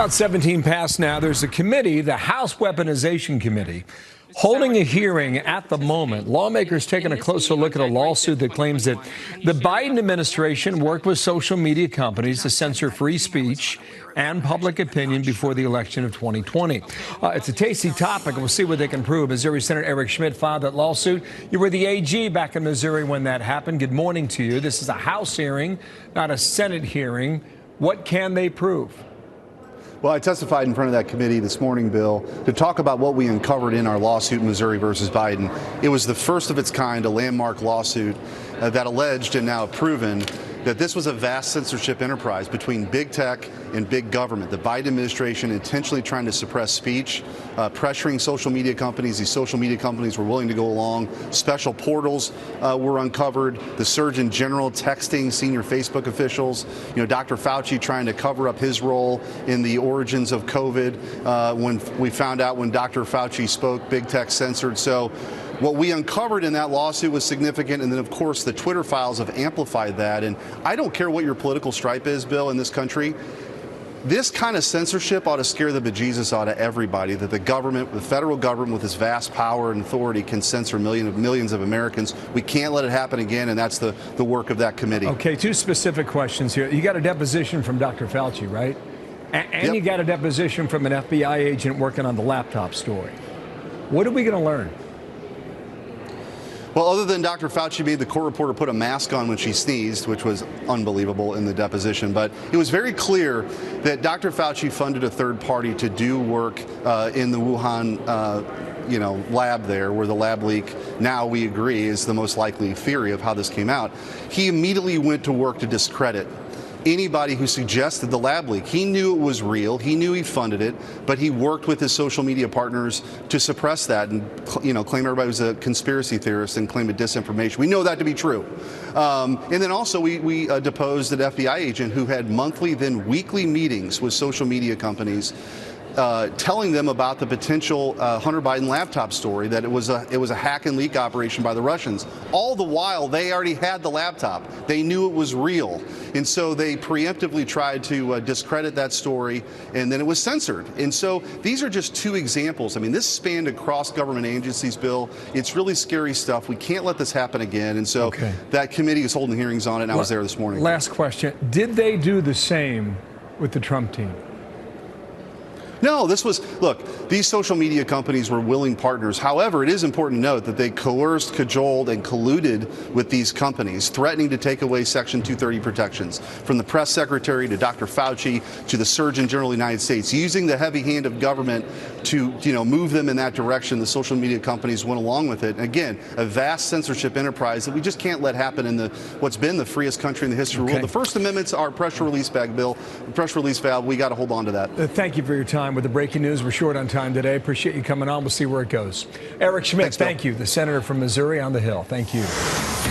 About 17 past now. There's a committee, the House Weaponization Committee, holding a hearing at the moment. Lawmakers taking a closer look at a lawsuit that claims that the Biden administration worked with social media companies to censor free speech and public opinion before the election of 2020. It's a tasty topic. We'll see what they can prove. Missouri Senator Eric Schmitt filed that lawsuit. You were the AG back in Missouri when that happened. Good morning to you. This is a House hearing, not a Senate hearing. What can they prove? Well, I testified in front of that committee this morning, Bill, to talk about what we uncovered in our lawsuit, Missouri versus Biden. It was the first of its kind, a landmark lawsuit that alleged and now proven that this was a vast censorship enterprise between big tech and big government. The Biden administration intentionally trying to suppress speech, pressuring social media companies. These social media companies were willing to go along. Special portals were uncovered. The Surgeon General texting senior Facebook officials. Dr. Fauci trying to cover up his role in the origins of COVID. When we found out when Dr. Fauci spoke, big tech censored. So what we uncovered in that lawsuit was significant, and then, of course, the Twitter files have amplified that. And I don't care what your political stripe is, Bill, in this country. This kind of censorship ought to scare the bejesus out of everybody, that the government, the federal government with its vast power and authority can censor millions of Americans. We can't let it happen again, and that's the work of that committee. Okay, two specific questions here. You got a deposition from Dr. Fauci, right? And yep. You got a deposition from an FBI agent working on the laptop story. What are we going to learn? Well, other than Dr. Fauci made the court reporter put a mask on when she sneezed, which was unbelievable in the deposition, but it was very clear that Dr. Fauci funded a third party to do work in the Wuhan lab there, where the lab leak, now we agree, is the most likely theory of how this came out. He immediately went to work to discredit anybody who suggested the lab leak. He knew it was real. He knew he funded it, but he worked with his social media partners to suppress that and, claim everybody was a conspiracy theorist and claim it disinformation. We know that to be true. And then also we deposed an FBI agent who had monthly, then weekly meetings with social media companies, telling them about the potential Hunter Biden laptop story, that it was a hack and leak operation by the Russians. All the while, they already had the laptop. They knew it was real. And so they preemptively tried to discredit that story, and then it was censored. And so these are just two examples. I mean, this spanned across government agencies, Bill. It's really scary stuff. We can't let this happen again. And so that committee is holding hearings on it, and I was there this morning. Last question. Did they do the same with the Trump team? No, look, these social media companies were willing partners. However, it is important to note that they coerced, cajoled, and colluded with these companies, threatening to take away Section 230 protections, from the press secretary to Dr. Fauci to the Surgeon General of the United States, using the heavy hand of government to, move them in that direction. The social media companies went along with it. And again, a vast censorship enterprise that we just can't let happen in what's been the freest country in the history of the world. The First Amendment's our pressure release bag, Bill. Pressure release valve. We got to hold on to that. Thank you for your time. With the breaking news, we're short on time today. Appreciate you coming on. We'll see where it goes. Eric Schmitt, thank you, the senator from Missouri on the Hill. Thank you.